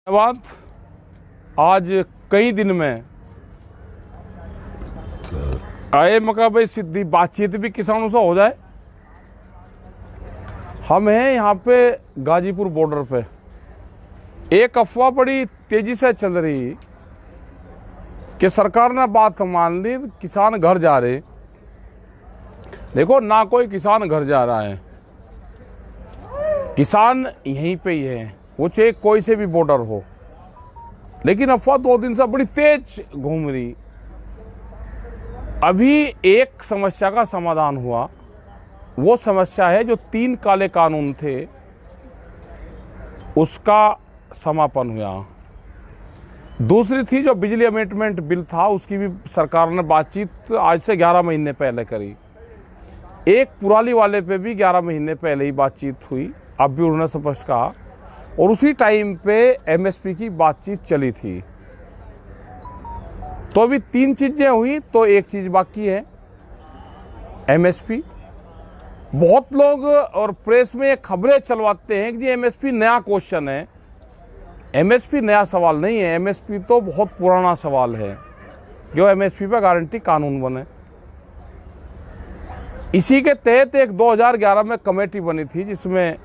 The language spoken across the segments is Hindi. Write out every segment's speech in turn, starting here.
धन्यवाद। आज कई दिन में आए मौका भाई सीधी बातचीत भी किसानों से हो जाए। हम हैं यहाँ पे गाजीपुर बॉर्डर पे। एक अफवाह बड़ी तेजी से चल रही कि सरकार ने बात मान ली, किसान घर जा रहे। देखो, ना कोई किसान घर जा रहा है, किसान यहीं पे ही है, वो चाहे कोई से भी बॉर्डर हो। लेकिन अफवाह 2 दिन से बड़ी तेज घूम रही। अभी एक समस्या का समाधान हुआ। वो समस्या है जो 3 काले कानून थे उसका समापन हुआ। दूसरी थी जो बिजली अमेंडमेंट बिल था, उसकी भी सरकार ने बातचीत आज से 11 महीने पहले करी। एक पुराली वाले पे भी 11 महीने पहले ही बातचीत हुई, अब भी उन्होंने स्पष्ट कहा। और उसी टाइम पे एमएसपी की बातचीत चली थी। तो अभी 3 चीजें हुई, तो एक चीज बाकी है, एमएसपी। बहुत लोग और प्रेस में खबरें चलवाते हैं कि एमएसपी नया क्वेश्चन है। एमएसपी नया सवाल नहीं है, एमएसपी तो बहुत पुराना सवाल है। जो एमएसपी पर गारंटी कानून बने, इसी के तहत एक 2011 में कमेटी बनी थी जिसमें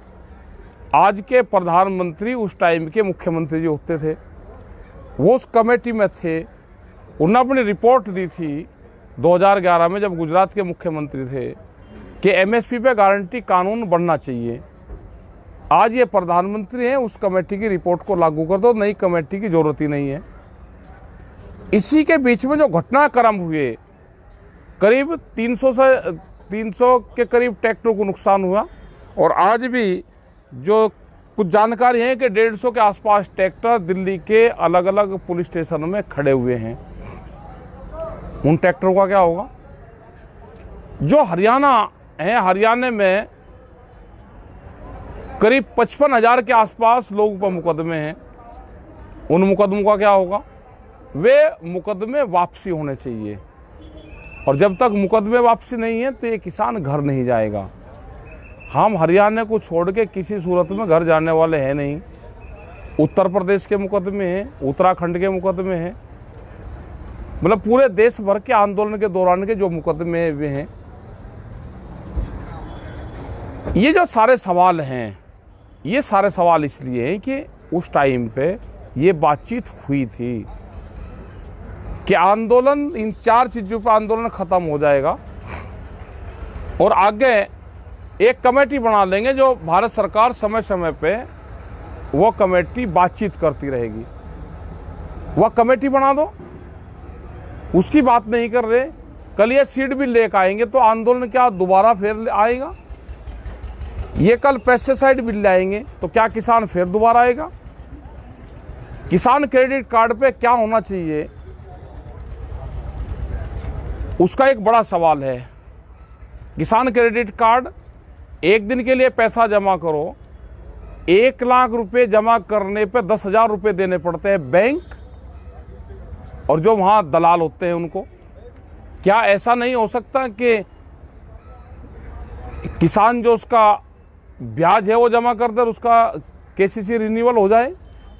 आज के प्रधानमंत्री उस टाइम के मुख्यमंत्री जो होते थे वो उस कमेटी में थे। उन्होंने अपनी रिपोर्ट दी थी 2011 में, जब गुजरात के मुख्यमंत्री थे, कि एमएसपी पे गारंटी कानून बनना चाहिए। आज ये प्रधानमंत्री हैं, उस कमेटी की रिपोर्ट को लागू कर दो, नई कमेटी की जरूरत ही नहीं है। इसी के बीच में जो घटनाक्रम हुए, करीब 300 के करीब ट्रैक्टर को नुकसान हुआ। और आज भी जो कुछ जानकारी है कि 150 के आसपास ट्रैक्टर दिल्ली के अलग अलग पुलिस स्टेशनों में खड़े हुए हैं। उन ट्रैक्टरों का क्या होगा? जो हरियाणा है, हरियाणा में करीब 55,000 के आसपास लोगों पर मुकदमे हैं। उन मुकदमों का क्या होगा? वे मुकदमे वापसी होने चाहिए। और जब तक मुकदमे वापसी नहीं है तो ये किसान घर नहीं जाएगा। हम हरियाणा को छोड़ के किसी सूरत में घर जाने वाले हैं नहीं। उत्तर प्रदेश के मुकदमे हैं, उत्तराखंड के मुकदमे हैं, मतलब पूरे देश भर के आंदोलन के दौरान के जो मुकदमे वे हैं। ये जो सारे सवाल हैं, ये सारे सवाल इसलिए हैं कि उस टाइम पे ये बातचीत हुई थी कि आंदोलन, इन 4 चीजों पर आंदोलन खत्म हो जाएगा और आगे एक कमेटी बना लेंगे जो भारत सरकार समय समय पे वो कमेटी बातचीत करती रहेगी। वह कमेटी बना दो, उसकी बात नहीं कर रहे। कल ये सीड बिल लेकर आएंगे तो आंदोलन क्या दोबारा फिर आएगा? ये कल पेस्टिसाइड बिल लाएंगे तो क्या किसान फिर दोबारा आएगा? किसान क्रेडिट कार्ड पे क्या होना चाहिए, उसका एक बड़ा सवाल है। किसान क्रेडिट कार्ड, एक दिन के लिए पैसा जमा करो, 1 लाख रुपए जमा करने पे 10,000 रुपये देने पड़ते हैं बैंक और जो वहां दलाल होते हैं उनको। क्या ऐसा नहीं हो सकता कि किसान जो उसका ब्याज है वो जमा कर दे और उसका केसीसी रिन्यूअल हो जाए?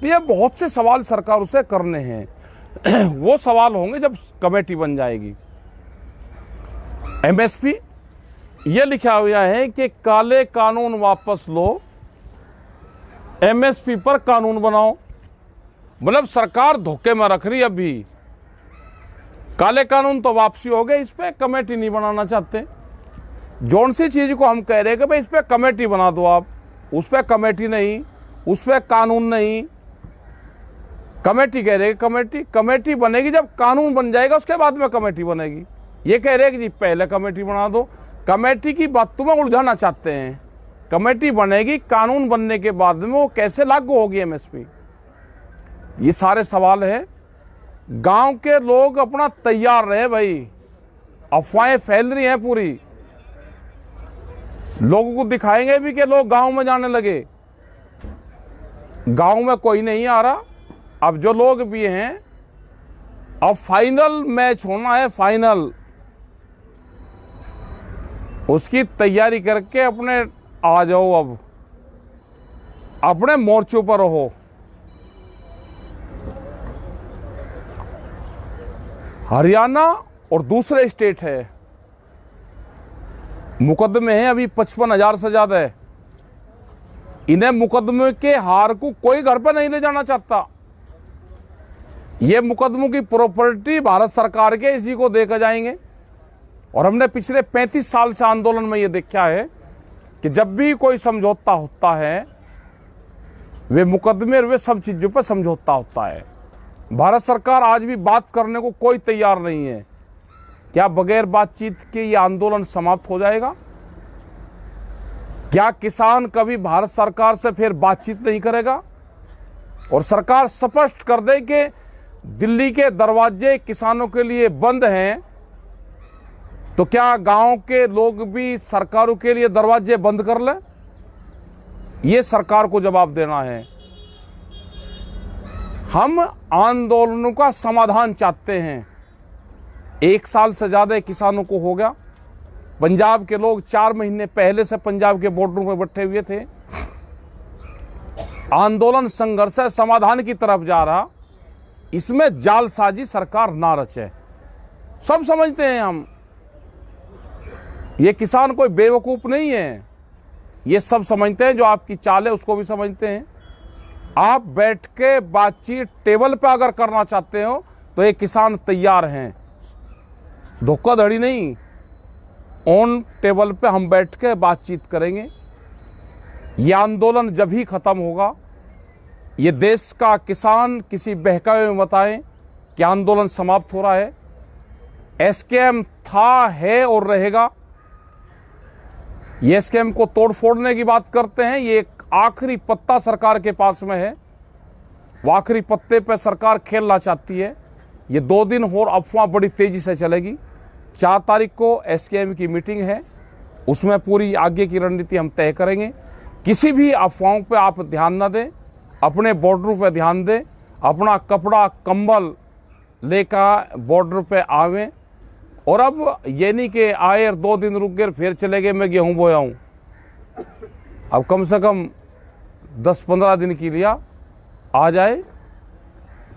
ये बहुत से सवाल सरकार उसे करने हैं। वो सवाल होंगे जब कमेटी बन जाएगी। एमएसपी ये लिखा हुआ है कि काले कानून वापस लो, एमएसपी पर कानून बनाओ। मतलब सरकार धोखे में रख रही। अभी काले कानून तो वापसी हो गए, इस पे कमेटी नहीं बनाना चाहते। जौन सी चीज को हम कह रहे हैं कि भाई इस पे कमेटी बना दो आप, उस पे कमेटी नहीं, उस पे कानून नहीं। कमेटी कह रहे हैं, कमेटी बनेगी जब कानून बन जाएगा, उसके बाद में कमेटी बनेगी। ये कह रहे हैं कि जी पहले कमेटी बना दो। कमेटी की बात तुम्हें उलझाना चाहते हैं। कमेटी बनेगी, कानून बनने के बाद में वो कैसे लागू होगी एमएसपी? ये सारे सवाल है। गांव के लोग अपना तैयार रहे भाई, अफवाहें फैल रही हैं पूरी। लोगों को दिखाएंगे भी कि लोग गांव में जाने लगे। गांव में कोई नहीं आ रहा। अब जो लोग भी हैं, अब फाइनल मैच होना है, फाइनल, उसकी तैयारी करके अपने आ जाओ। अब अपने मोर्चों पर रहो। हरियाणा और दूसरे स्टेट है, मुकदमे हैं अभी 55,000 से ज्यादा है। इन्हें मुकदमे के हार को कोई घर पर नहीं ले जाना चाहता। ये मुकदमों की प्रॉपर्टी भारत सरकार के, इसी को देकर जाएंगे। और हमने पिछले 35 साल से आंदोलन में ये देखा है कि जब भी कोई समझौता होता है, वे मुकदमे और वे सब चीजों पर समझौता होता है। भारत सरकार आज भी बात करने को कोई तैयार नहीं है। क्या बगैर बातचीत के ये आंदोलन समाप्त हो जाएगा? क्या किसान कभी भारत सरकार से फिर बातचीत नहीं करेगा? और सरकार स्पष्ट कर दे कि दिल्ली के दरवाजे किसानों के लिए बंद हैं, तो क्या गांव के लोग भी सरकारों के लिए दरवाजे बंद कर लें? ये सरकार को जवाब देना है। हम आंदोलनों का समाधान चाहते हैं। 1 साल से ज्यादा किसानों को हो गया। पंजाब के लोग 4 महीने पहले से पंजाब के बॉर्डरों पर बैठे हुए थे। आंदोलन संघर्ष है, समाधान की तरफ जा रहा। इसमें जालसाजी सरकार ना रचे। सब समझते हैं हम, ये किसान कोई बेवकूफ नहीं है। ये सब समझते हैं, जो आपकी चाल है उसको भी समझते हैं। आप बैठ के बातचीत टेबल पे अगर करना चाहते हो तो ये किसान तैयार हैं। धोखाधड़ी नहीं, ऑन टेबल पे हम बैठ के बातचीत करेंगे। ये आंदोलन जब ही खत्म होगा, ये देश का किसान किसी बहकावे में बताए कि आंदोलन समाप्त हो रहा है। एसकेएम था, है और रहेगा। ये एसकेएम को तोड़ फोड़ने की बात करते हैं। ये एक आखिरी पत्ता सरकार के पास में है। वो आखिरी पत्ते पे सरकार खेलना चाहती है। ये 2 दिन और अफवाह बड़ी तेजी से चलेगी। 4 तारीख को एसकेएम की मीटिंग है, उसमें पूरी आगे की रणनीति हम तय करेंगे। किसी भी अफवाहों पे आप ध्यान न दें, अपने बॉर्डर पे ध्यान दें। अपना कपड़ा कंबल लेकर बॉर्डर पे आवें। और अब ये नहीं कि आए और 2 दिन रुक गए फिर चले गए, मैं गेहूं बोया हूं। अब कम से कम 10-15 दिन के लिए आ जाए।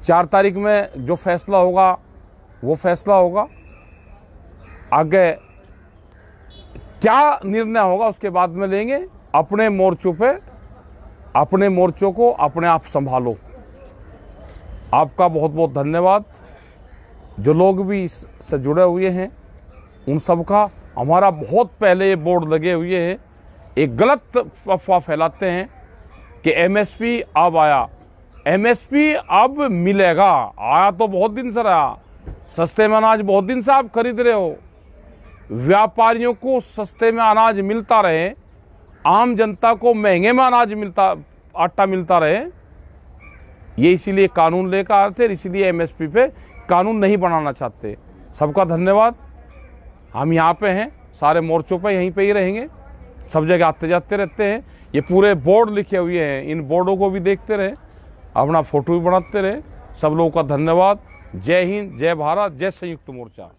4 तारीख में जो फैसला होगा वो फैसला होगा। आगे क्या निर्णय होगा उसके बाद में लेंगे। अपने मोर्चों पे, अपने मोर्चों को अपने आप संभालो। आपका बहुत बहुत धन्यवाद। जो लोग भी इससे जुड़े हुए हैं उन सब का, हमारा बहुत पहले ये बोर्ड लगे हुए हैं। एक गलत अफवाह फैलाते हैं कि एमएसपी अब आया। एमएसपी अब मिलेगा, आया तो बहुत दिन से रहा। सस्ते में अनाज बहुत दिन से आप खरीद रहे हो। व्यापारियों को सस्ते में अनाज मिलता रहे, आम जनता को महंगे में अनाज मिलता, आटा मिलता रहे, ये इसीलिए कानून लेकर आए थे। इसीलिए एमएसपी पे कानून नहीं बनाना चाहते। सबका धन्यवाद। हम यहाँ पे हैं, सारे मोर्चों पे यहीं पे ही रहेंगे। सब जगह आते जाते रहते हैं। ये पूरे बोर्ड लिखे हुए हैं, इन बोर्डों को भी देखते रहे, अपना फोटो भी बनाते रहे। सब लोगों का धन्यवाद। जय हिंद, जय भारत, जय संयुक्त मोर्चा।